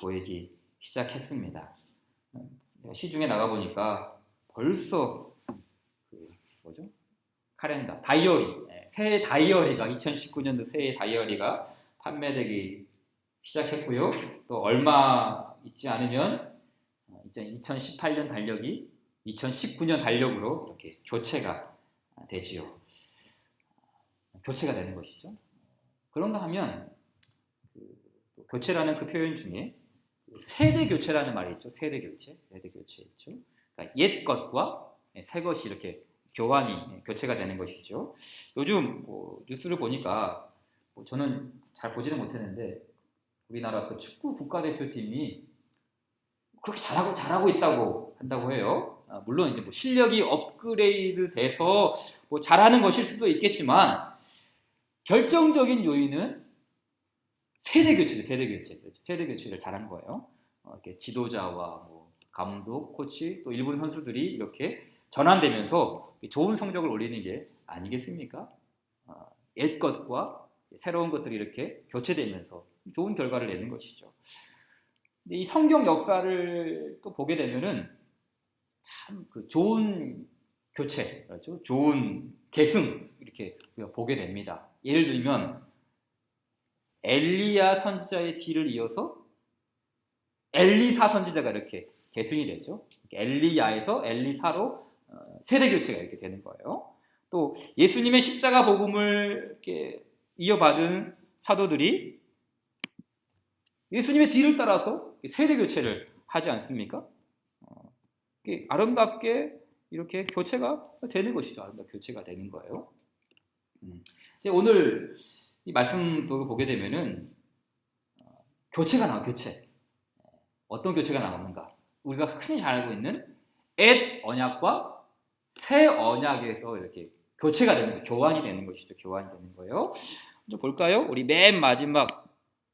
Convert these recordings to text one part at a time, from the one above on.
보이기 시작했습니다. 시중에 나가보니까 벌써 뭐죠? 카렌더, 다이어리, 새해 다이어리가 2019년도 새해 다이어리가 판매되기 시작했고요. 또 얼마 있지 않으면 2018년 달력이 2019년 달력으로 이렇게 교체가 되지요. 교체가 되는 것이죠. 그런가 하면 교체라는 그 표현 중에 세대 교체라는 말이 있죠. 세대 교체 있죠. 그러니까 옛 것과 새 것이 이렇게 교체가 되는 것이죠. 요즘 뉴스를 보니까 저는 잘 보지는 못했는데 우리나라 그 축구 국가대표팀이 그렇게 잘하고 있다고 한다고 해요. 물론 이제 실력이 업그레이드 돼서 잘하는 것일 수도 있겠지만 결정적인 요인은 세대 교체죠. 세대 교체를 잘한 거예요. 이렇게 지도자와 감독, 코치, 또 일부 선수들이 이렇게 전환되면서 좋은 성적을 올리는 게 아니겠습니까? 옛 것과 새로운 것들이 이렇게 교체되면서 좋은 결과를 내는 것이죠. 근데 이 성경 역사를 또 보게 되면은 참 좋은 교체, 그렇죠? 좋은 계승 이렇게 보게 됩니다. 예를 들면 엘리야 선지자의 뒤를 이어서 엘리사 선지자가 이렇게 계승이 되죠. 엘리야에서 엘리사로 세대 교체가 이렇게 되는 거예요. 또 예수님의 십자가 복음을 이렇게 이어받은 사도들이 예수님의 뒤를 따라서 세대 교체를 하지 않습니까? 아름답게 이렇게 교체가 되는 것이죠. 아름답게 교체가 되는 거예요. 이제 오늘 이 말씀도 보게 되면은 교체가 나와. 교체. 어떤 교체가 나오는가? 우리가 흔히 잘 알고 있는 옛 언약과 새 언약에서 이렇게 교체가 되는 거, 교환이 되는 것이죠. 교환이 되는 거예요. 좀 볼까요? 우리 맨 마지막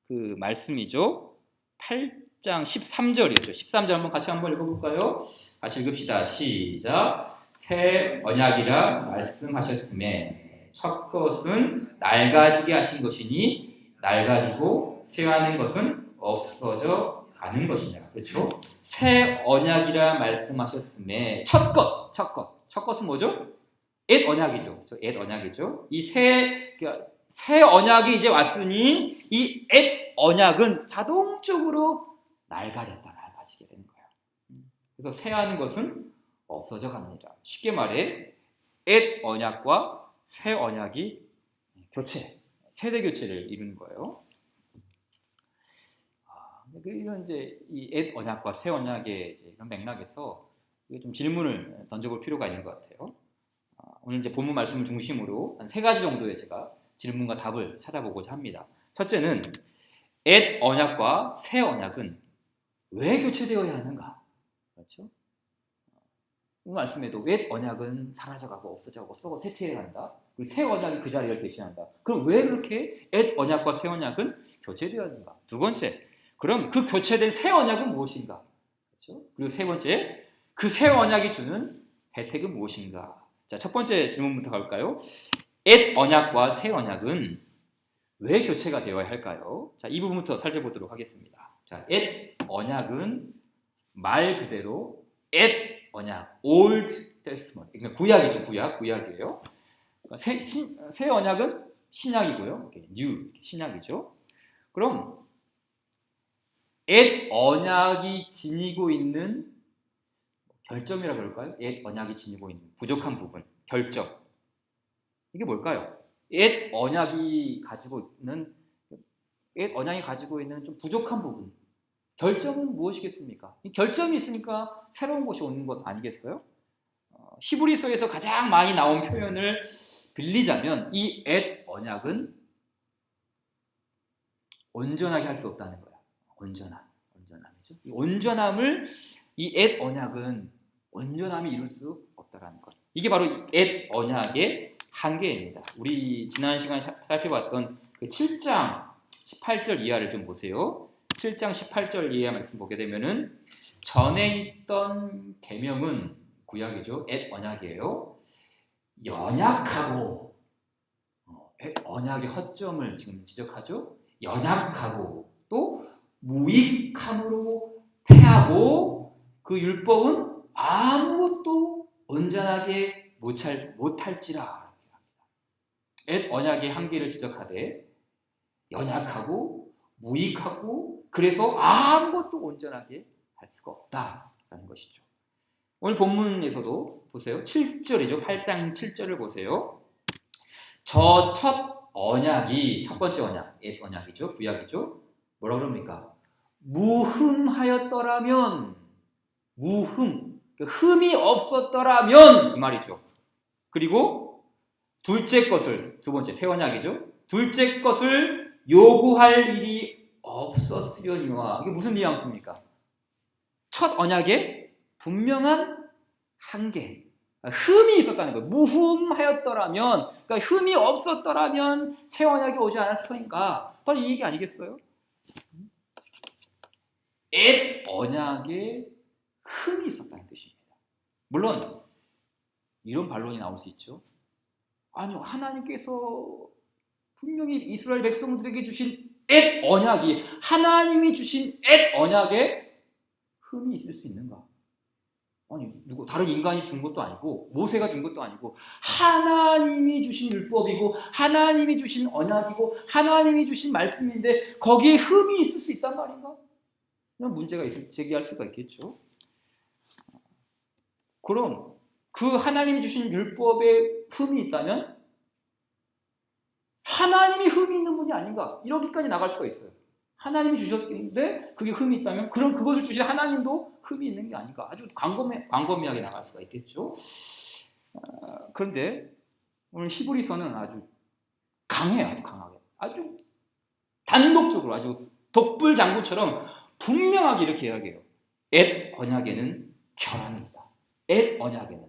그 말씀이죠. 8장 13절이었죠. 13절 한번 읽어볼까요? 같이 읽읍시다. 시작. 새 언약이라 말씀하셨음에 첫 것은 낡아지게 하신 것이니 낡아지고 쇠하는 것은 없어져 가는 것이냐. 그렇죠? 새 언약이라 말씀하셨음에 첫 것은 뭐죠? 옛 언약이죠. 옛 언약이죠. 이 새 언약이 이제 왔으니 이 옛 언약은 자동적으로 낡아지게 되는 거예요. 그래서 쇠하는 것은 없어져 갑니다. 쉽게 말해 옛 언약과 새 언약이 세대 교체를 이루는 거예요. 이런 이제 이 옛 언약과 새 언약의 이제 이런 맥락에서 좀 질문을 던져볼 필요가 있는 것 같아요. 오늘 이제 본문 말씀을 중심으로 한 3가지 정도의 제가 질문과 답을 찾아보고자 합니다. 첫째는 옛 언약과 새 언약은 왜 교체되어야 하는가? 그렇죠? 이 말씀에도 옛 언약은 사라져가고 없어져가고 썩어 쇠퇴해간다. 그리고 새 언약이 그 자리를 대신한다. 그럼 왜 그렇게 옛 언약과 새 언약은 교체되어야 하는가? 두 번째, 그럼 그 교체된 새 언약은 무엇인가? 그렇죠? 그리고 세 번째, 그 새 언약이 주는 혜택은 무엇인가? 자, 첫 번째 질문부터 갈까요? 옛 언약과 새 언약은 왜 교체가 되어야 할까요? 자, 이 부분부터 살펴보도록 하겠습니다. 자, 옛 언약은 말 그대로 옛 언약, Old Testament. 그러니까 구약이에요. 그러니까 새 언약은 신약이고요. New, 신약이죠. 그럼 옛 언약이 지니고 있는 결점이라 그럴까요? 옛 언약이 지니고 있는 부족한 부분, 결점. 이게 뭘까요? 옛 언약이 가지고 있는 좀 부족한 부분. 결점은 무엇이겠습니까? 이 결점이 있으니까 새로운 것이 오는 것 아니겠어요? 히브리서에서 가장 많이 나온 표현을 빌리자면 이 옛 언약은 온전하게 할 수 없다는 거야. 온전함이죠. 이 온전함을 이 옛 언약은 온전함이 이룰 수 없다라는 것. 이게 바로 옛 언약의 한계입니다. 우리 지난 시간에 살펴봤던 그 7장 18절 이하를 좀 보세요. 7장 18절 이하 말씀 보게 되면은 전에 있던 계명은 구약이죠. 옛 언약이에요. 연약하고 옛 언약의 허점을 지금 지적하죠. 연약하고 또 무익함으로 패하고 그 율법은 아무것도 온전하게 못할지라. 옛 언약의 한계를 지적하되 연약하고 무익하고 그래서 아무것도 온전하게 할 수가 없다라는 것이죠. 오늘 본문에서도 보세요. 7절이죠. 8장 7절을 보세요. 저 첫 언약이 첫 번째 언약, 옛 언약이죠. 구약이죠. 뭐라 그럽니까? 무흠하였더라면 흠이 없었더라면 이 말이죠. 그리고 둘째 것을 두 번째 새 언약이죠. 둘째 것을 요구할 일이 없었으려니와 이게 무슨 뉘앙스입니까? 첫 언약에 분명한 한계, 흠이 있었다는 거예요. 무흠하였더라면, 그러니까 흠이 없었더라면 새 언약이 오지 않았을 터인가? 바로 이 얘기 아니겠어요? 옛 언약에 흠이 있었다는 뜻입니다. 물론 이런 반론이 나올 수 있죠. 아니요, 하나님께서 분명히 이스라엘 백성들에게 주신 옛 언약이 하나님이 주신 옛 언약에 흠이 있을 수 있는가? 아니, 다른 인간이 준 것도 아니고 모세가 준 것도 아니고 하나님이 주신 율법이고 하나님이 주신 언약이고 하나님이 주신 말씀인데 거기에 흠이 있을 수 있단 말인가? 이런 문제가 제기할 수가 있겠죠. 그럼 그 하나님이 주신 율법에 흠이 있다면 하나님이 흠이 있는 분이 아닌가? 이렇게까지 나갈 수가 있어요. 하나님이 주셨는데 그게 흠이 있다면 그럼 그것을 주신 하나님도 흠이 있는 게 아닌가? 아주 광범위하게 나갈 수가 있겠죠. 그런데 오늘 히브리서는 아주 강해요. 아주 강하게. 아주 단독적으로 아주 독불장구처럼 분명하게 이렇게 이야기해요. 옛 언약에는 결함이 있다. 옛 언약에는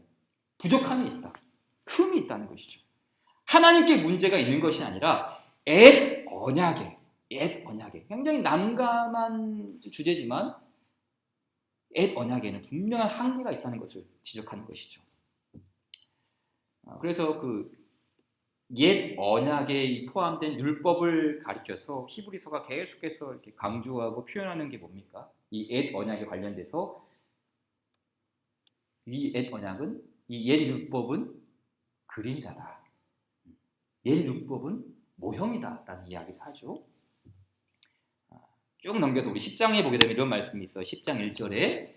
부족함이 있다. 흠이 있다는 것이죠. 하나님께 문제가 있는 것이 아니라 옛 언약에 굉장히 난감한 주제지만 옛 언약에는 분명한 한계가 있다는 것을 지적하는 것이죠. 그래서 그 옛 언약에 포함된 율법을 가리켜서 히브리서가 계속해서 이렇게 강조하고 표현하는 게 뭡니까? 이 옛 언약에 관련돼서 이 옛 언약은 이 옛 율법은 그림자다. 옛 율법은 모형이다라는 이야기를 하죠. 쭉 넘겨서 우리 10장에 보게 되면 이런 말씀이 있어요. 10장 1절에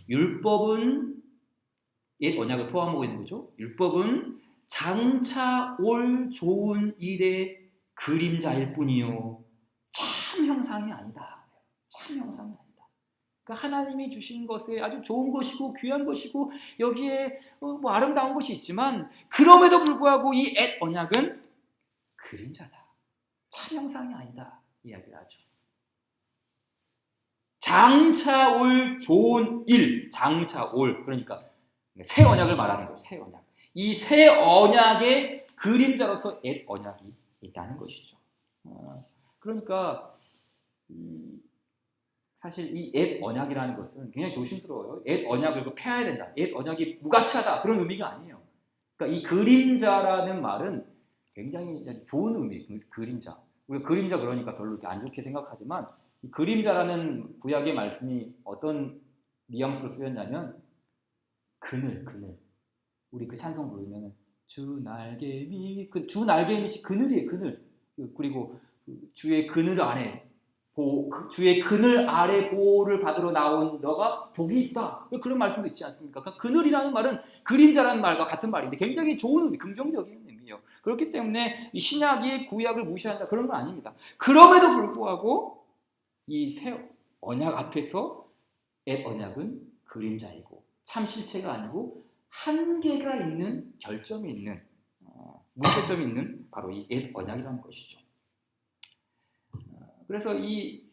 율법은 옛 언약을 포함하고 있는 거죠. 율법은 장차 올 좋은 일의 그림자일 뿐이요 참 형상이 아니다. 참 형상이 아니다. 그러니까 하나님이 주신 것에 아주 좋은 것이고 귀한 것이고 여기에 뭐 아름다운 것이 있지만 그럼에도 불구하고 이 옛 언약은 그림자다. 참 형상이 아니다. 이야기를 하죠. 장차 올 좋은 일, 장차 올 그러니까 새 언약을 말하는 거예요. 새 언약. 이 새 언약의 그림자로서 옛 언약이 있다는 것이죠. 그러니까 사실 이 옛 언약이라는 것은 굉장히 조심스러워요. 옛 언약을 폐해야 된다. 옛 언약이 무가치하다. 그런 의미가 아니에요. 그러니까 이 그림자라는 말은 굉장히 좋은 의미, 그림자. 우리가 그림자 그러니까 별로 이렇게 안 좋게 생각하지만 이 그림자라는 구약의 말씀이 어떤 뉘앙스로 쓰였냐면 그늘. 우리 그 찬송 부르면 주 날개미, 주 날개미시 그늘이에요. 그늘. 그리고 주의 그늘 아래 주의 그늘 아래 보호를 받으러 나온 너가 복이 있다. 그런 말씀도 있지 않습니까? 그러니까 그늘이라는 말은 그림자라는 말과 같은 말인데 굉장히 좋은 의미, 긍정적인 의미예요. 그렇기 때문에 이 신약이 구약을 무시한다 그런 건 아닙니다. 그럼에도 불구하고 이 새 언약 앞에서 옛 언약은 그림자이고 참 실체가 아니고 한계가 있는 결점이 있는 문제점이 있는 바로 이 옛 언약이라는 것이죠. 그래서 이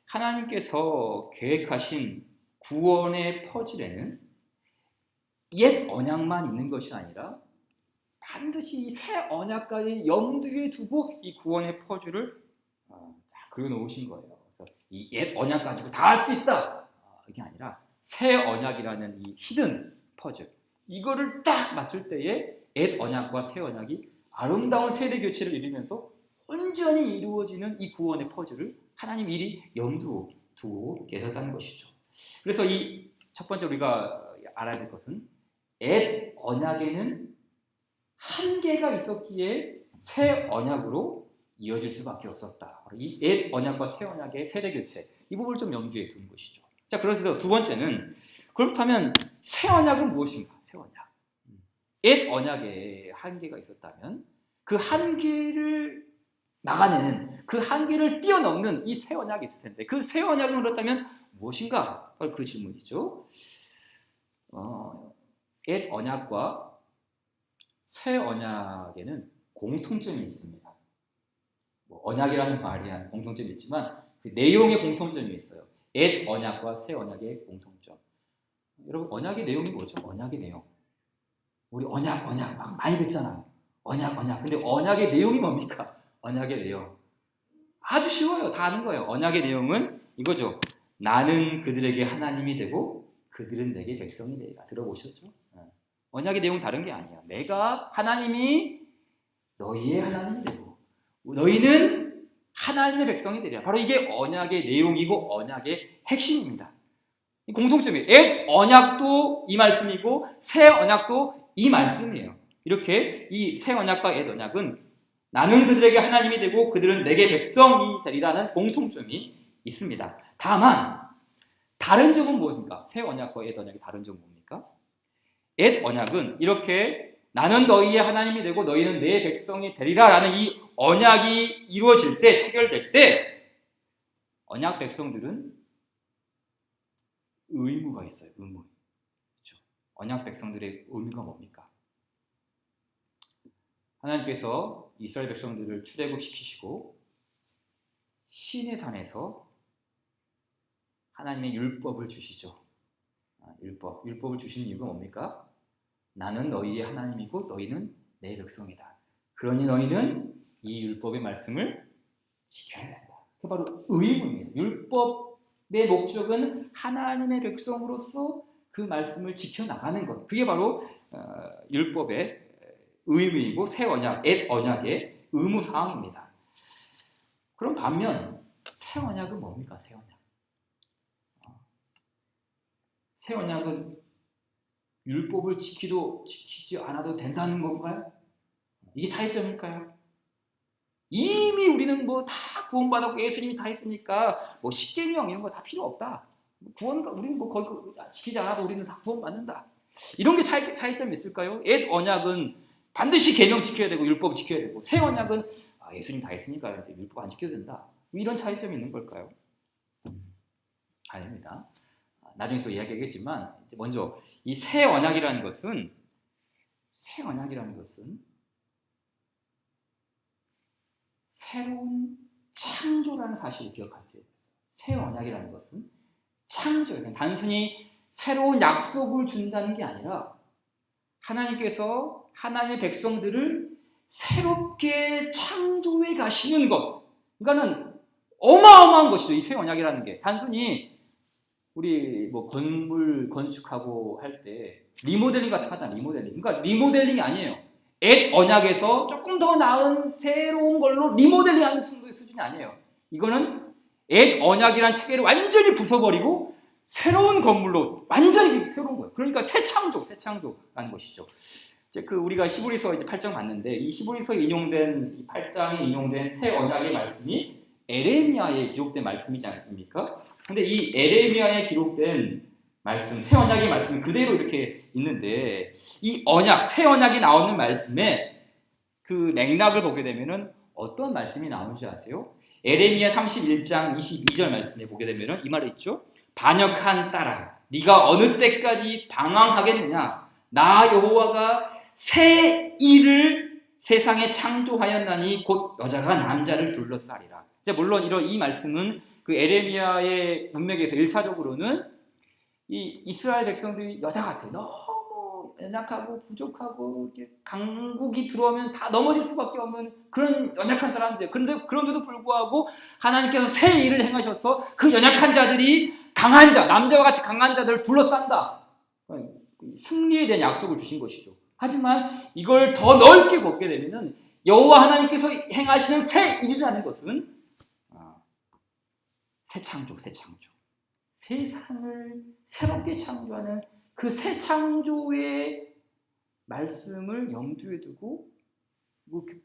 하나님께서 계획하신 구원의 퍼즐에는 옛 언약만 있는 것이 아니라 반드시 이 새 언약까지 염두에 두고 이 구원의 퍼즐을 그려놓으신 거예요. 그래서 이 옛 언약 가지고 다 할 수 있다 이게 아니라 새 언약이라는 이 히든 퍼즐 이거를 딱 맞출 때에 옛 언약과 새 언약이 아름다운 세대 교체를 이루면서 온전히 이루어지는 이 구원의 퍼즐을 하나님 미리 염두에 두고 계셨다는 것이죠. 그래서 이 첫 번째 우리가 알아야 될 것은 옛 언약에는 한계가 있었기에 새 언약으로 이어질 수밖에 없었다. 이 옛 언약과 새 언약의 세대 교체, 이 부분을 좀 염두에 두는 것이죠. 자, 그래서 두 번째는 그렇다면 새 언약은 무엇인가? 새 언약. 옛 언약에 한계가 있었다면 그 한계를 막아내는, 그 한계를 뛰어넘는 이 새 언약이 있을 텐데 그 새 언약은 그렇다면 무엇인가? 바로 그 질문이죠. 옛 언약과 새 언약에는 공통점이 있습니다. 뭐 언약이라는 말이 공통점이 있지만 그 내용의 공통점이 있어요. 옛 언약과 새 언약의 공통점. 여러분, 언약의 내용이 뭐죠? 언약의 내용. 우리 언약 막 많이 듣잖아요. 언약. 근데 언약의 내용이 뭡니까? 언약의 내용. 아주 쉬워요. 다 아는 거예요. 언약의 내용은 이거죠. 나는 그들에게 하나님이 되고 그들은 내게 백성이 되리라. 들어보셨죠? 언약의 내용은 다른 게 아니야. 내가 하나님이 너희의 하나님이 되고 너희는 하나님의 백성이 되리라. 바로 이게 언약의 내용이고 언약의 핵심입니다. 공통점이에요. 옛 언약도 이 말씀이고 새 언약도 이 말씀이에요. 이렇게 이 새 언약과 옛 언약은 나는 그들에게 하나님이 되고 그들은 내게 백성이 되리라는 공통점이 있습니다. 다만 다른 점은 무엇입니까? 새 언약과 옛 언약의 다른 점은 뭡니까? 옛 언약은 이렇게 나는 너희의 하나님이 되고 너희는 내 백성이 되리라라는 이 언약이 이루어질 때, 체결될 때 언약 백성들은 의무가 있어요. 의무. 그렇죠? 언약 백성들의 의무가 뭡니까? 하나님께서 이스라엘 백성들을 출애굽시키시고 시내 산에서 하나님의 율법을 주시죠. 율법을 주신 이유가 뭡니까? 나는 너희의 하나님이고 너희는 내 백성이다. 그러니 너희는 이 율법의 말씀을 지켜야 된다. 그게 바로 의무입니다. 율법의 목적은 하나님의 백성으로서 그 말씀을 지켜나가는 것. 그게 바로 율법의 의무이고 새 언약, 옛 언약의 의무사항입니다. 그럼 반면 새 언약은 뭡니까? 새 언약. 새 언약은 율법을 지키지 않아도 된다는 건가요? 이게 차이점일까요? 이미 우리는 뭐 다 구원받았고 예수님이 다 했으니까 뭐 십계명 이런 거 다 필요 없다. 우리는 뭐 거기 지키지 않아도 우리는 다 구원받는다. 이런 게 차이점이 있을까요? 옛 언약은 반드시 계명 지켜야 되고 율법 지켜야 되고 새 언약은 예수님 다 했으니까 율법 안 지켜도 된다. 이런 차이점이 있는 걸까요? 아닙니다. 나중에 또 이야기하겠지만 먼저 이 새 언약이라는 것은 새로운 창조라는 사실을 기억할 필요가 있어요. 새 언약이라는 것은 창조예요. 단순히 새로운 약속을 준다는 게 아니라 하나님께서 하나님의 백성들을 새롭게 창조해 가시는 것. 그러니까는 어마어마한 것이죠. 이 새 언약이라는 게. 단순히 우리 뭐 건물 건축하고 할 때 리모델링 같은 거 하잖아요. 리모델링. 그러니까 리모델링이 아니에요. 옛 언약에서 조금 더 나은 새로운 걸로 리모델링하는 수준이 아니에요. 이거는 옛 언약이라는 체계를 완전히 부숴버리고 새로운 건물로 완전히 새로운 거예요. 그러니까 새 창조라는 것이죠. 이제 우리가 히브리서 이제 8장 봤는데 이 히브리서에 인용된 이 8장에 인용된 새 언약의 말씀이 에레미야에 기록된 말씀이지 않습니까? 근데 이 에레미야에 기록된 말씀, 새 언약의 말씀이 그대로 이렇게 있는데 이 언약, 새 언약이 나오는 말씀에 그 맥락을 보게 되면은 어떤 말씀이 나오는지 아세요? 에레미야 31장 22절 말씀에 보게 되면은 이 말이 있죠. 반역한 딸아, 네가 어느 때까지 방황하겠느냐? 나 여호와가 새 일을 세상에 창조하였나니 곧 여자가 남자를 둘러싸리라. 이제 물론 이 말씀은 그 에레미야의 문맥에서 1차적으로는 이 이스라엘 백성들이 여자 같아요. 너무 연약하고 부족하고 이렇게 강국이 들어오면 다 넘어질 수밖에 없는 그런 연약한 사람들. 그런데 그런데도 불구하고 하나님께서 새 일을 행하셔서 그 연약한 자들이 강한 자, 남자와 같이 강한 자들을 둘러싼다. 승리에 대한 약속을 주신 것이죠. 하지만 이걸 더 넓게 보게 되면은 여호와 하나님께서 행하시는 새 일이라는 것은 새 창조. 세상을 새롭게 창조하는 그 새 창조의 말씀을 염두에 두고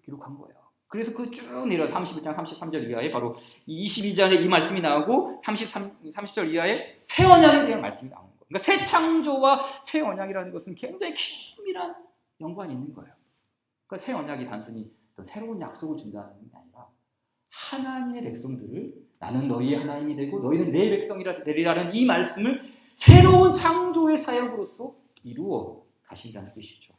기록한 거예요. 그래서 그 쭉 내려 31장 33절 이하에 바로 22절에 이 말씀이 나오고 30절 이하에 새 언약에 대한 말씀이 나오는 거예요. 그러니까 새 창조와 새 언약이라는 것은 굉장히 긴밀한 연관이 있는 거예요. 그러니까 새 언약이 단순히 어떤 새로운 약속을 준다는 게 아니라 하나님의 백성들을 나는 너희의 하나님이 되고 너희는 내 백성이라 되리라는 이 말씀을 새로운 창조의 사역으로서 이루어 가신다는 뜻이죠.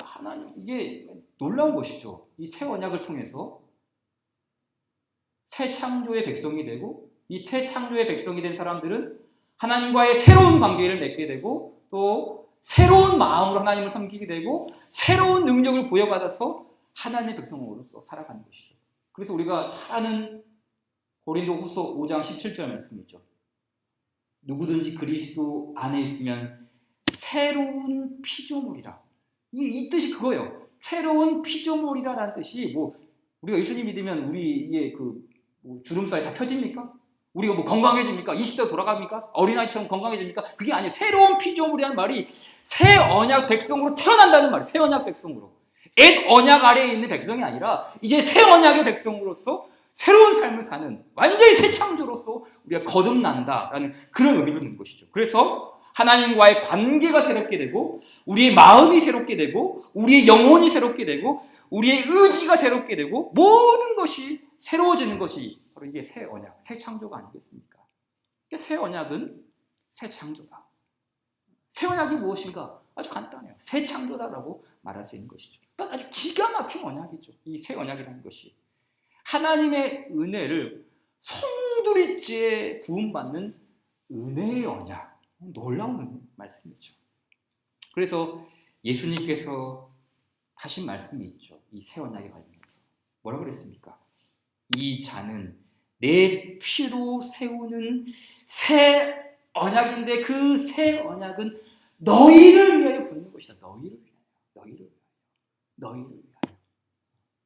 하나님, 이게 놀라운 것이죠. 이 새 언약을 통해서 새 창조의 백성이 되고 이 새 창조의 백성이 된 사람들은 하나님과의 새로운 관계를 맺게 되고 또 새로운 마음으로 하나님을 섬기게 되고 새로운 능력을 부여받아서 하나님의 백성으로서 살아가는 것이죠. 그래서 우리가 잘 아는 고린도후서 5장 17절 말씀이죠. 누구든지 그리스도 안에 있으면 새로운 피조물이라. 이 뜻이 그거예요. 새로운 피조물이라는 뜻이 우리가 예수님 믿으면 우리의 주름살이 다 펴집니까? 우리가 건강해집니까? 20대 돌아갑니까? 어린아이처럼 건강해집니까? 그게 아니에요. 새로운 피조물이라는 말이 새 언약 백성으로 태어난다는 말이에요. 새 언약 백성으로. 옛 언약 아래에 있는 백성이 아니라 이제 새 언약의 백성으로서 새로운 삶을 사는 완전히 새 창조로서 우리가 거듭난다라는 그런 의미를 듣는 것이죠. 그래서 하나님과의 관계가 새롭게 되고 우리의 마음이 새롭게 되고 우리의 영혼이 새롭게 되고 우리의 의지가 새롭게 되고 모든 것이 새로워지는 것이 바로 이게 새 언약, 새 창조가 아니겠습니까? 새 언약은 새 창조다. 새 언약이 무엇인가? 아주 간단해요. 새 창조다라고 말할 수 있는 것이죠. 그러니까 아주 기가 막힌 언약이죠. 이 새 언약이라는 것이 하나님의 은혜를 송두리째 부음받는 은혜의 언약. 놀라운 말씀이죠. 그래서 예수님께서 하신 말씀이 있죠. 이 새 언약에 관련해서 뭐라고 그랬습니까? 이 잔은 내 피로 세우는 새 언약인데 그 새 언약은 너희를 위하여 붓는 것이다. 너희를 위하여.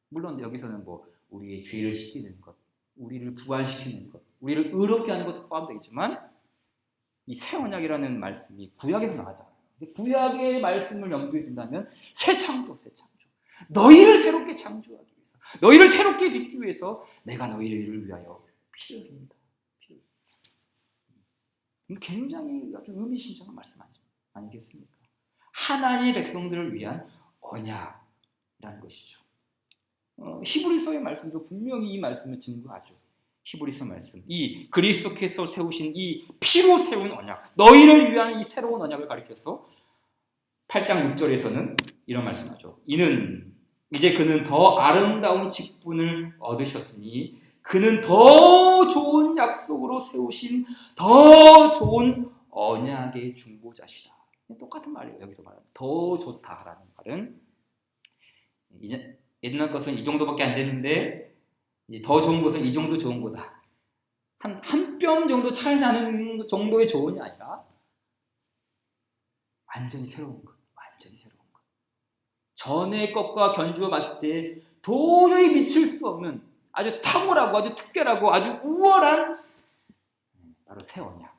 물론 여기서는 우리의 죄를 씻기는 것, 우리를 부활시키는 것, 우리를 의롭게 하는 것도 포함되어 있지만 이 새 언약이라는 말씀이 구약에서 나왔잖아요. 구약의 말씀을 염두에 둔다면 새 창조. 너희를 새롭게 창조하기 위해서, 너희를 새롭게 빚기 위해서 내가 너희를 위하여 피를 흘린다. 굉장히 아주 의미심장한 말씀 아니겠습니까? 하나님의 백성들을 위한 언약이라는 것이죠. 히브리서의 말씀도 분명히 이 말씀을 증거하죠. 히브리서 말씀, 이 그리스도께서 세우신 이 피로 세운 언약, 너희를 위한 이 새로운 언약을 가리켜서 8장 6절에서는 이런 말씀하죠. 이제 그는 더 아름다운 직분을 얻으셨으니 그는 더 좋은 약속으로 세우신 더 좋은 언약의 중보자시다. 똑같은 말이에요. 여기서 말하는 더 좋다라는 말은 이제 옛날 것은 이 정도밖에 안 되는데 더 좋은 것은 이 정도 좋은 거다. 한 뼘 정도 차이 나는 정도의 좋은이 아니라 완전히 새로운 것. 전의 것과 견주어 봤을 때 도저히 미칠 수 없는 아주 탁월하고 아주 특별하고 아주 우월한 바로 새 언약.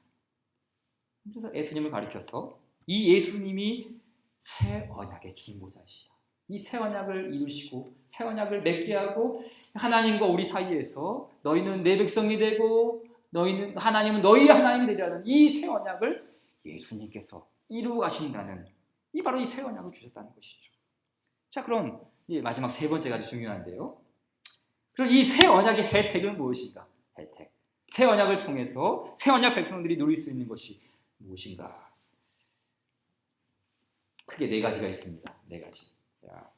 그래서 예수님을 가리켜서 이 예수님이 새 언약의 중보자이시다. 이 새 언약을 이루시고 새 언약을 맺게 하고 하나님과 우리 사이에서 너희는 내 백성이 되고 하나님은 너희의 하나님이 되리라는 이 새 언약을 예수님께서 이루어 가신다는 바로 이 새 언약을 주셨다는 것이죠. 자, 그럼 마지막 세 번째가 아주 중요한데요. 그럼 이 새 언약의 혜택은 무엇인가? 새 언약을 통해서 새 언약 백성들이 누릴 수 있는 것이 무엇인가? 크게 네 가지가 있습니다. 네 가지. 자,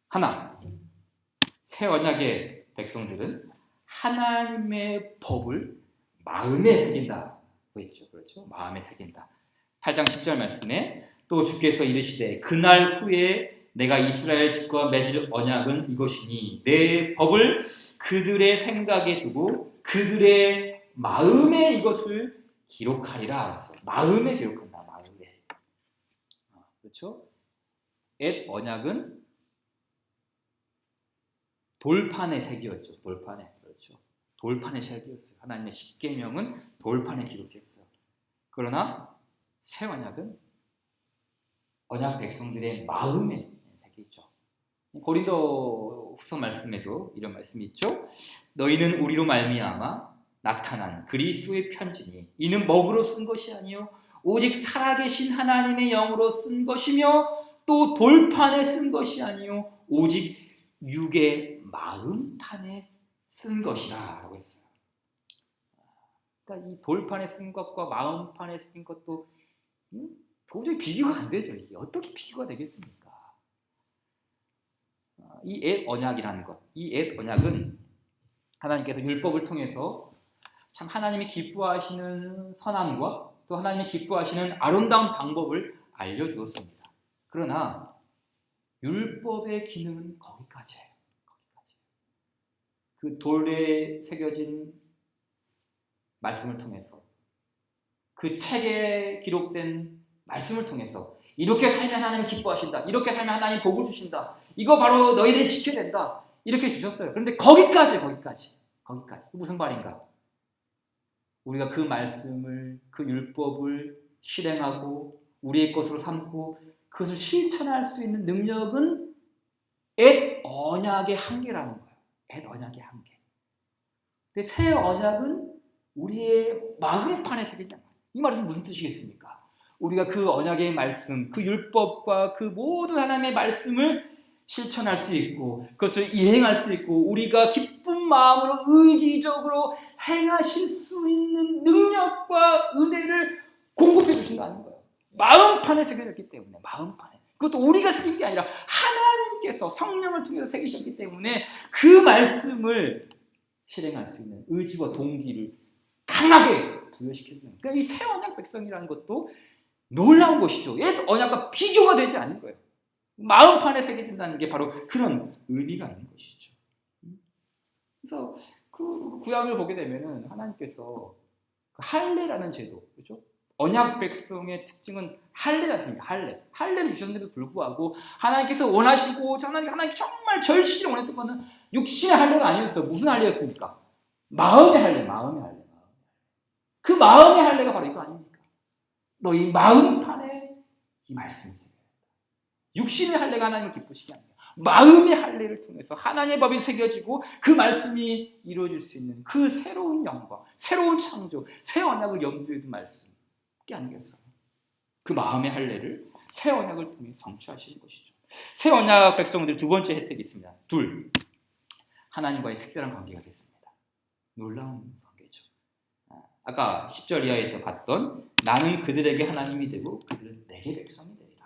하나, 새 언약의 백성들은 하나님의 법을 마음에 새긴다고 했죠. 그렇죠? 마음에 새긴다. 8장 10절 말씀에 또 주께서 이르시되 그날 후에 내가 이스라엘 집과 맺을 언약은 이것이니 내 법을 그들의 생각에 두고 그들의 마음에 이것을 기록하리라. 그래서 마음에 기록한다. 마음에. 그렇죠? 옛 언약은 돌판에 새겼죠. 돌판에. 그렇죠. 돌판의 시작이었어요. 하나님의 십계명은 돌판에 기록됐어요. 그러나 새 언약은 언약 백성들의 마음에 새겨있죠. 고린도 후서 말씀에도 이런 말씀이 있죠. 너희는 우리로 말미암아 나타난 그리스도의 편지니 이는 먹으로 쓴 것이 아니요 오직 살아계신 하나님의 영으로 쓴 것이며 또 돌판에 쓴 것이 아니요 오직 육의 마음판에 쓴 것이라 라고 했어요. 그러니까 이 돌판에 쓴 것과 마음판에 쓴 것도 도저히 비교가 안 되죠. 이게 어떻게 비교가 되겠습니까? 이 옛 언약이라는 것, 이 옛 언약은 하나님께서 율법을 통해서 참 하나님이 기뻐하시는 선함과 또 하나님이 기뻐하시는 아름다운 방법을 알려주었습니다. 그러나 율법의 기능은 거기까지예요. 그 돌에 새겨진 말씀을 통해서 그 책에 기록된 말씀을 통해서 이렇게 살면 하나님 기뻐하신다. 이렇게 살면 하나님 복을 주신다. 이거 바로 너희들이 지켜야 된다. 이렇게 주셨어요. 그런데 거기까지. 무슨 말인가? 우리가 그 말씀을, 그 율법을 실행하고 우리의 것으로 삼고 그것을 실천할 수 있는 능력은 옛 언약의 한계라는 거예요. 옛 언약의 한계. 근데 새 언약은 우리의 마음판에 새겨진 거예요. 이 말은 무슨 뜻이겠습니까? 우리가 그 언약의 말씀, 그 율법과 그 모든 하나님의 말씀을 실천할 수 있고 그것을 이행할 수 있고 우리가 기쁜 마음으로 의지적으로 행하실 수 있는 능력과 은혜를 공급해 주신다는 거예요. 마음판에 새겨졌기 때문에 마음판에. 그것도 우리가 새긴 게 아니라 하나님께서 성령을 통해서 새기셨기 때문에 그 말씀을 실행할 수 있는 의지와 동기를 강하게 부여시켜주는 거예요. 그러니까 이 새 언약 백성이라는 것도 놀라운 것이죠. 옛 언약과 비교가 되지 않는 거예요. 마음판에 새겨진다는 게 바로 그런 의미가 있는 것이죠. 그래서 그 구약을 보게 되면은 하나님께서 할례라는 제도, 그렇죠? 언약 백성의 특징은 할례지 않습니까? 할례를 주셨는데도 불구하고 하나님께서 원하시고 하나님 정말 절실히 원했던 것은 육신의 할례가 아니었어요. 무슨 할례였습니까? 마음의 할례. 그 마음의 할례가 바로 이거 아닙니까? 너희 마음판에 이 말씀이 새겨야 된다. 육신의 할례가 하나님을 기쁘시게 합니다. 마음의 할례를 통해서 하나님의 법이 새겨지고 그 말씀이 이루어질 수 있는 그 새로운 영광, 새로운 창조, 새 언약을 염두에 둔 말씀. 그게 아니겠어요. 그 마음의 할례를 새 언약을 통해 성취하시는 것이죠. 새 언약 백성들 두 번째 혜택이 있습니다. 둘, 하나님과의 특별한 관계가 됐습니다. 놀라운 관계죠. 아까 10절 이하에서 봤던 나는 그들에게 하나님이 되고 그들은 내게 백성이 되리라.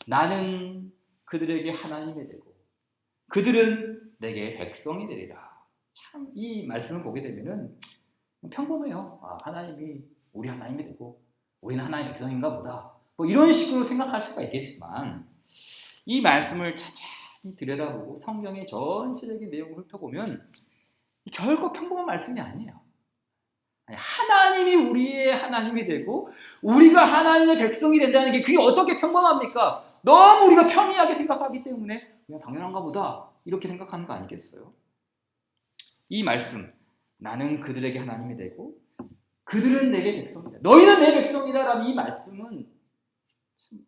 나는 그들에게 하나님이 되고 그들은 내게 백성이 되리라. 참 이 말씀을 보게 되면은 평범해요. 하나님이 우리 하나님이 되고 우리는 하나님의 백성인가 보다. 뭐 이런 식으로 생각할 수가 있겠지만 이 말씀을 자세히 들여다보고 성경의 전체적인 내용을 훑어보면 결코 평범한 말씀이 아니에요. 하나님이 우리의 하나님이 되고 우리가 하나님의 백성이 된다는 게 그게 어떻게 평범합니까? 너무 우리가 편리하게 생각하기 때문에 그냥 당연한가 보다 이렇게 생각하는 거 아니겠어요? 이 말씀 나는 그들에게 하나님이 되고 그들은 내게 백성이다. 너희는 내 백성이다라는 이 말씀은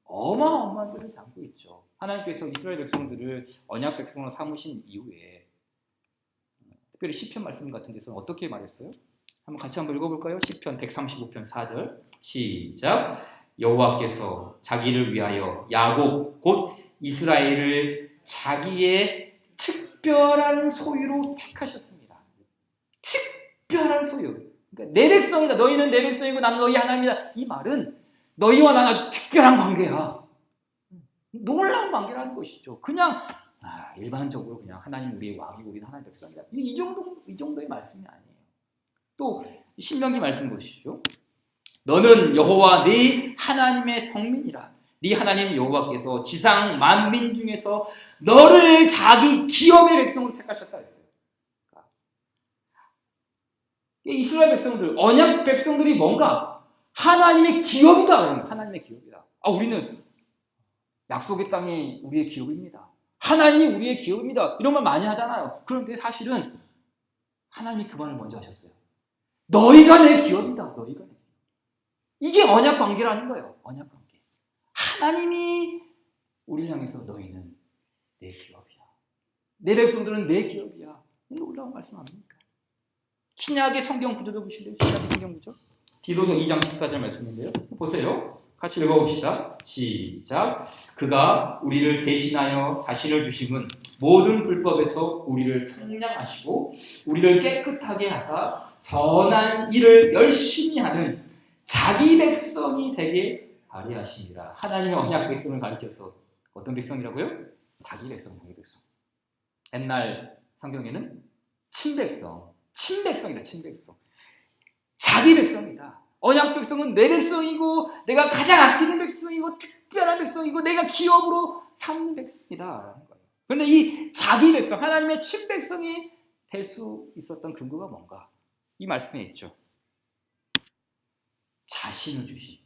어마어마한 것을 담고 있죠. 하나님께서 이스라엘 백성들을 언약 백성으로 삼으신 이후에 특별히 시편 말씀 같은 데서는 어떻게 말했어요? 같이 한번 읽어볼까요? 시편 135편 4절 시작. 여호와께서 자기를 위하여 야곱 곧 이스라엘을 자기의 특별한 소유로 택하셨습니다. 특별한 소유. 그러니까 내 백성이다. 너희는 내 백성이고 나는 너희 하나님이다. 이 말은 너희와 나는 아주 특별한 관계야. 놀라운 관계라는 것이죠. 그냥 일반적으로 그냥 하나님 우리의 왕이고 우리는 하나님의 백성이다. 이 정도의 말씀이 아니에요. 또 신명기 말씀 보시죠. 너는 여호와 네 하나님의 성민이라. 네 하나님 여호와께서 지상 만민 중에서 너를 자기 기업의 백성으로 택하셨다 했어요. 이스라엘 백성들, 언약 백성들이 뭔가 하나님의 기업이다. 하나님의 기업이다. 우리는 약속의 땅이 우리의 기업입니다. 하나님이 우리의 기업입니다. 이런 말 많이 하잖아요. 그런데 사실은 하나님이 그 말을 먼저 하셨어요. 너희가 내 기업이다. 너희가 내 기업. 이게 언약 관계라는 거예요. 언약 관계. 하나님이 우리를 향해서 너희는 내 기업이야. 내 백성들은 내 기업이야. 놀라운 말씀 아닙니까? 신약의 성경 구조도 보실래요? 신약의 성경 구조. 디도서 2장 14절 말씀인데요. 보세요. 같이 읽어봅시다. 시작. 그가 우리를 대신하여 자신을 주심은 모든 불법에서 우리를 성량하시고 우리를 깨끗하게 하사 선한 일을 열심히 하는 자기 백성이 되게 하리하시니라. 하나님의 언약 백성을 가리켜서 어떤 백성이라고요? 자기 백성, 자기 백성. 옛날 성경에는 친백성이다, 친백성. 자기 백성이다. 언약 백성은 내 백성이고 내가 가장 아끼는 백성이고 특별한 백성이고 내가 기업으로 삼는 백성이다라는 거예요. 그런데 이 자기 백성, 하나님의 친백성이 될 수 있었던 근거가 뭔가? 이 말씀에 있죠. 자신을 주신.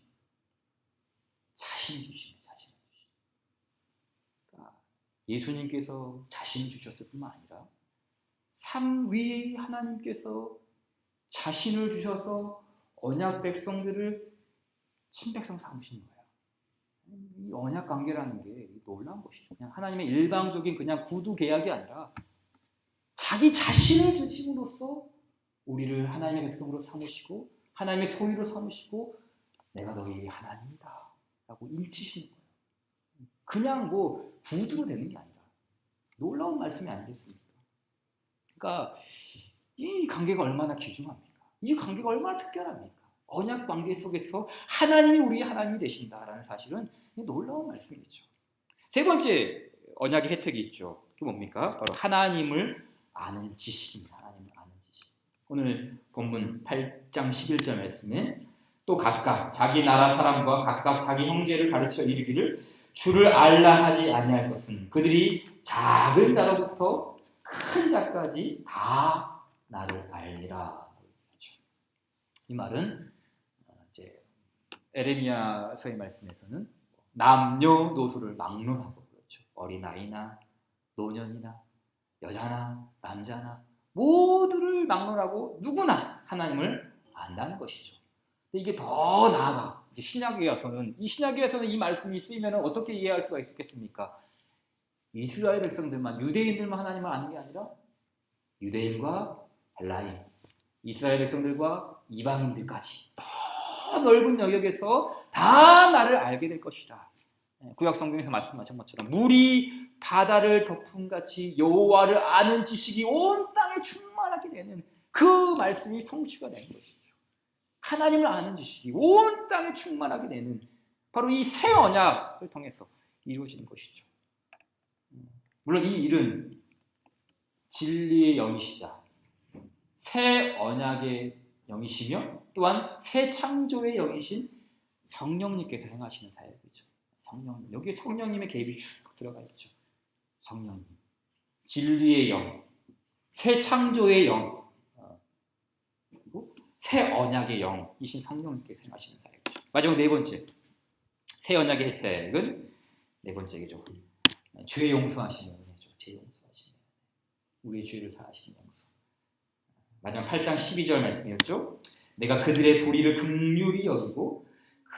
그러니까 예수님께서 자신을 주셨을 뿐만 아니라 상 위에 하나님께서 자신을 주셔서 언약 백성들을 친백성 삼으신 거예요. 이 언약 관계라는 게 놀라운 것이죠. 그냥 하나님의 일방적인 그냥 구두 계약이 아니라 자기 자신을 주심으로써 우리를 하나님의 백성으로 삼으시고 하나님의 소유로 삼으시고 내가 너희 하나님이다 라고 인치시는 거예요. 그냥 뭐 구두로 되는 게 아니라 놀라운 말씀이 아니겠습니까? 그러니까 이 관계가 얼마나 귀중합니까? 이 관계가 얼마나 특별합니까? 언약 관계 속에서 하나님이 우리의 하나님이 되신다라는 사실은 놀라운 말씀이죠. 세 번째 언약의 혜택이 있죠. 그게 뭡니까? 바로 하나님을 아는 지식입니다. 하나님을 아는 지식. 오늘 본문 8장 11절 말씀에 또 각각 자기 나라 사람과 각각 자기 형제를 가르쳐 이르기를 주를 알라 하지 아니할 것은 그들이 작은 자로부터 큰 자까지 다 나를 알리라. 이 말은 이제 에레미야서의 말씀에서는 남녀노소를 막론하고 그렇죠. 어린아이나 노년이나 여자나 남자나 모두를 막론하고 누구나 하나님을 안다는 것이죠. 근데 이게 더 나아가 이제 신약에 와서는 이 말씀이 쓰이면 어떻게 이해할 수가 있겠습니까? 이스라엘 백성들만 유대인들만 하나님을 아는 게 아니라 유대인과 헬라인, 이스라엘 백성들과 이방인들까지 더 넓은 영역에서 다 나를 알게 될 것이다. 구약 성경에서 말씀하신 것처럼 물이 바다를 덮음같이 여호와를 아는 지식이 온 땅에 충만하게 되는 그 말씀이 성취가 되는 것이죠. 하나님을 아는 지식이 온 땅에 충만하게 되는 바로 이 새 언약을 통해서 이루어지는 것이죠. 물론 이 일은 진리의 영이시자 새 언약의 영이시며 또한 새 창조의 영이신 성령님께서 행하시는 사역이죠. 성령님. 여기에 성령님의 개입이 쭉 들어가 있죠. 성령님. 진리의 영, 새 창조의 영, 그리고 새 언약의 영이신 성령님께서 행하시는 사역이죠. 마지막 네 번째. 새 언약의 혜택은 네 번째죠. 죄 용서하시는 은혜죠. 죄 용서하시는 은혜. 우리의 죄를 사하시는 용서. 마지막 8장 12절 말씀이었죠. 내가 그들의 불의를 긍휼히 여기고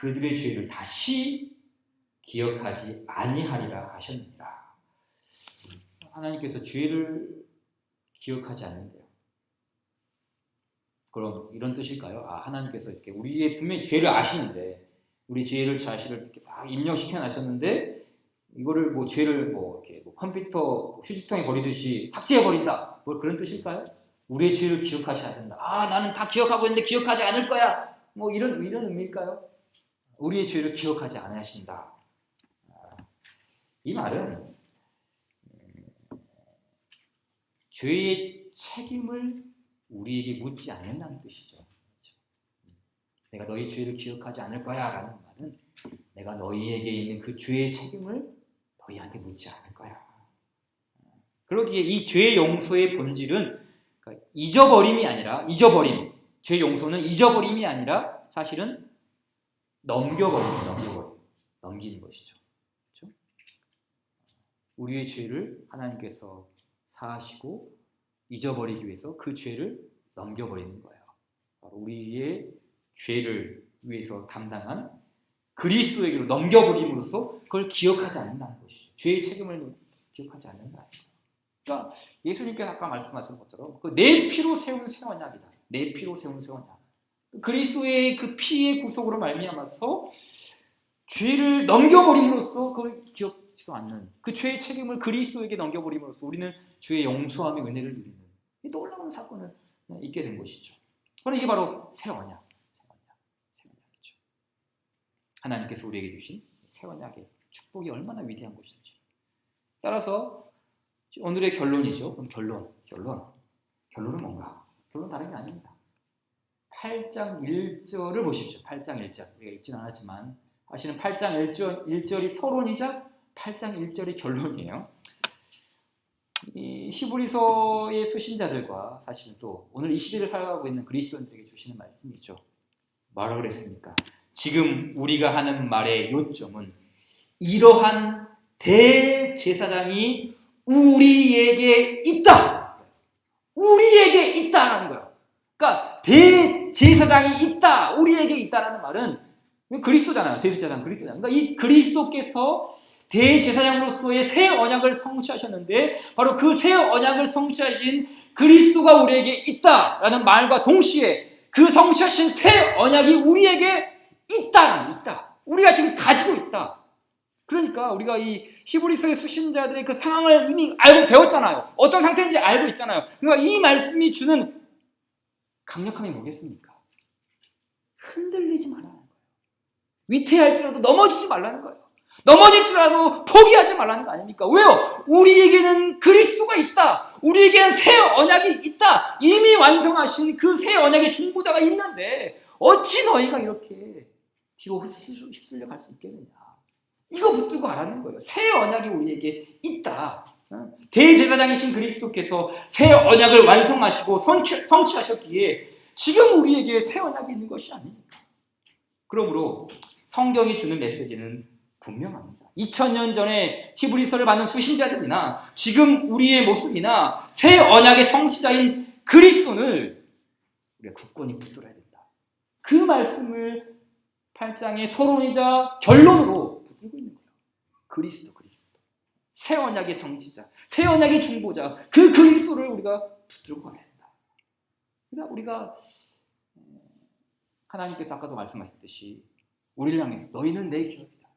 그들의 죄를 다시 기억하지 아니하리라 하셨느니라. 하나님께서 죄를 기억하지 않는데요. 그럼 이런 뜻일까요? 하나님께서 이렇게 우리의 분명히 죄를 아시는데 우리 죄를 자신을 이렇게 막 입력시켜 놨었는데 이거를 뭐 죄를 이렇게 컴퓨터 휴지통에 버리듯이 삭제해 버린다. 뭐 그런 뜻일까요? 우리의 죄를 기억하지 않는다. 나는 다 기억하고 있는데 기억하지 않을 거야. 뭐 이런 의미일까요? 우리의 죄를 기억하지 않으신다. 이 말은 죄의 책임을 우리에게 묻지 않는다는 뜻이죠. 내가 너희 죄를 기억하지 않을 거야 라는 말은 내가 너희에게 있는 그 죄의 책임을 너희한테 묻지 않을 거야. 그러기에 이 죄 용서의 본질은 잊어버림이 아니라 죄 용서는 잊어버림이 아니라 사실은 넘기는 것이죠. 그렇죠? 우리의 죄를 하나님께서 사하시고 잊어버리기 위해서 그 죄를 넘겨버리는 거예요. 바로 우리의 죄를 위해서 담당한 그리스도에게로 넘겨버림으로써 그걸 기억하지 않는다는 것이죠. 죄의 책임을 기억하지 않는다는 거예요. 그러니까 예수님께서 아까 말씀하신 것처럼 그 내 피로 세운 새 언약이다. 내 피로 세운 새 언약. 그리스도의 그 피의 구속으로 말미암아서 죄를 넘겨버림으로써 그걸 기억지 않는 그 죄의 책임을 그리스도에게 넘겨버림으로써 우리는 죄의 용서함의 은혜를 누리는 이 놀라운 사건을 있게 된 것이죠. 바로 이게 바로 새 언약. 언약이죠. 하나님께서 우리에게 주신 새 언약의 축복이 얼마나 위대한 것인지. 따라서 오늘의 결론이죠. 그럼 결론은 뭔가? 결론은 다른 게 아닙니다. 8장 1절을 보십시오. 8장 1절. 우리가 읽지는 않았지만 사실은 8장 1절이 서론이자 8장 1절이 결론이에요. 이 히브리서의 수신자들과 사실은 또 오늘 이 시대를 살아가고 있는 그리스도인들에게 주시는 말씀이죠. 뭐라 그랬습니까? 지금 우리가 하는 말의 요점은 이러한 대제사장이 우리에게 있다. 우리에게 있다라는 거예요. 그러니까 대제사장이 있다. 우리에게 있다라는 말은 그리스도잖아요. 대제사장 그리스도잖아요. 그러니까 이 그리스도께서 대제사장으로서의 새 언약을 성취하셨는데 바로 그 새 언약을 성취하신 그리스도가 우리에게 있다라는 말과 동시에 그 성취하신 새 언약이 우리에게 있다. 우리가 지금 가지고 있다. 그러니까 우리가 이 히브리서의 수신자들의 그 상황을 이미 알고 배웠잖아요. 어떤 상태인지 알고 있잖아요. 그러니까 이 말씀이 주는 강력함이 뭐겠습니까? 흔들리지 말라는 거예요. 위태할지라도 넘어지지 말라는 거예요. 넘어질지라도 포기하지 말라는 거 아닙니까? 왜요? 우리에게는 그리스도가 있다. 우리에게는 새 언약이 있다. 이미 완성하신 그 새 언약의 중보자가 있는데 어찌 너희가 이렇게 뒤로 휩쓸려 갈 수 있겠느냐. 이거 붙들고 알아는 거예요. 새 언약이 우리에게 있다. 대제사장이신 그리스도께서 새 언약을 완성하시고 성취하셨기에 지금 우리에게 새 언약이 있는 것이 아닙니까? 그러므로 성경이 주는 메시지는 분명합니다. 2000년 전에 히브리서를 받는 수신자들이나 지금 우리의 모습이나 새 언약의 성취자인 그리스도를 우리가 굳건히 붙들어야 된다. 그 말씀을 8장의 서론이자 결론으로 붙들고 있는 거예요. 그리스도. 새 언약의 성취자, 새 언약의 중보자, 그 그리스도를 우리가 붙들고 가야 된다. 그러니까 우리가 하나님께서 아까도 말씀하셨듯이 우리를 향해서 너희는 내 기업이다.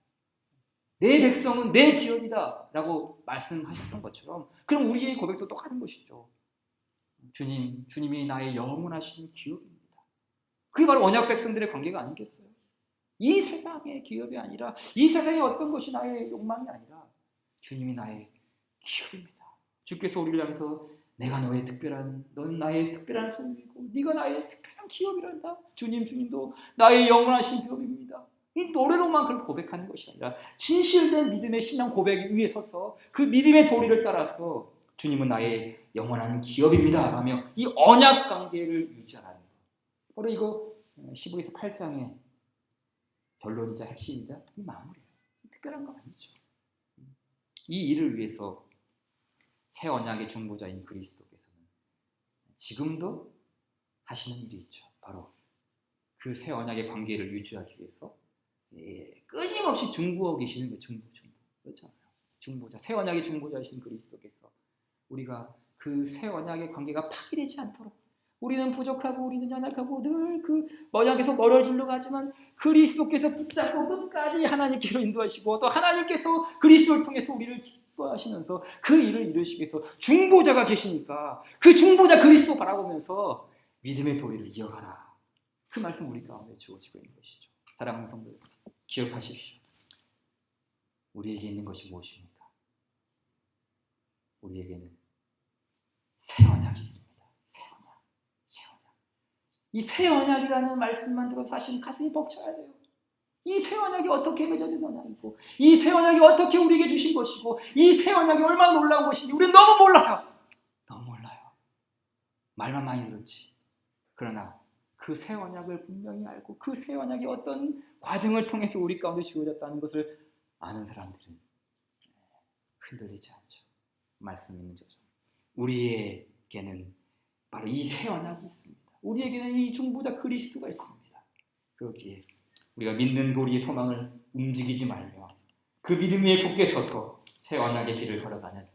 내 백성은 내 기업이다. 라고 말씀하셨던 것처럼 그럼 우리의 고백도 똑같은 것이죠. 주님이 나의 영원하신 기업입니다. 그게 바로 언약 백성들의 관계가 아니겠어요? 이 세상의 기업이 아니라 이 세상의 어떤 것이 나의 욕망이 아니라 주님이 나의 기업입니다. 주께서 우리를 향해서 내가 넌 나의 특별한 소유이고 네가 나의 특별한 기업이란다. 주님도 나의 영원하신 기업입니다. 이 노래로만 그렇게 고백하는 것이 아니라 진실된 믿음의 신앙 고백 위에 서서 그 믿음의 도리를 따라서 주님은 나의 영원한 기업입니다 하며 이 언약 관계를 유지하라는 것. 바로 이거 히브리서 8장의 결론이자 핵심이자 이 마무리예요. 특별한 거 아니죠. 이 일을 위해서 새 언약의 중보자인 그리스도께서는 지금도 하시는 일이 있죠. 바로 그 새 언약의 관계를 유지하기 위해서 끊임없이 중보하고 계시는 그 중보. 그렇잖아요. 중보자, 새 언약의 중보자이신 그리스도께서 우리가 그 새 언약의 관계가 파괴되지 않도록 우리는 부족하고 우리는 연약하고 늘 그 언약에서 멀어지려고 하지만 그리스도께서 붙잡고 끝까지 하나님께로 인도하시고 또 하나님께서 그리스도를 통해서 우리를 기뻐하시면서 그 일을 이루시기 위해서 중보자가 계시니까 그 중보자 그리스도 바라보면서 믿음의 도리를 이어가라. 그 말씀 우리 가운데 주어지고 있는 것이죠. 사랑하는 성도 기억하십시오. 우리에게 있는 것이 무엇입니까? 우리에게는 새 언약이 있습니다. 이 새 언약이라는 말씀만 들어도 사실 가슴이 벅차야 돼요. 이 새 언약이 어떻게 맺어진 언약이고 이 새 언약이 어떻게 우리에게 주신 것이고 이 새 언약이 얼마나 놀라운 것인지 우리는 너무 몰라요. 말만 많이 들었지. 그러나 그 새 언약을 분명히 알고 그 새 언약이 어떤 과정을 통해서 우리 가운데 주어졌다는 것을 아는 사람들은 흔들리지 않죠. 말씀 있는 저죠. 우리의 우리에게는 바로 이 새 언약이 있습니다. 우리에게는 이 중보자 그리스도가 있습니다. 그렇기에 우리가 믿는 도리의 소망을 움직이지 말며 그 믿음 위에 굳게 서서 새 언약의 길을 걸어가는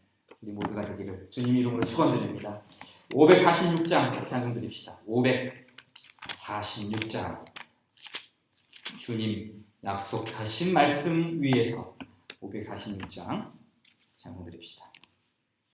우리 모두가 되기를 주님 이름으로 축원드립니다. 546장 찬송 드립시다. 546장 주님 약속하신 말씀 위에서 546장 찬송 드립시다.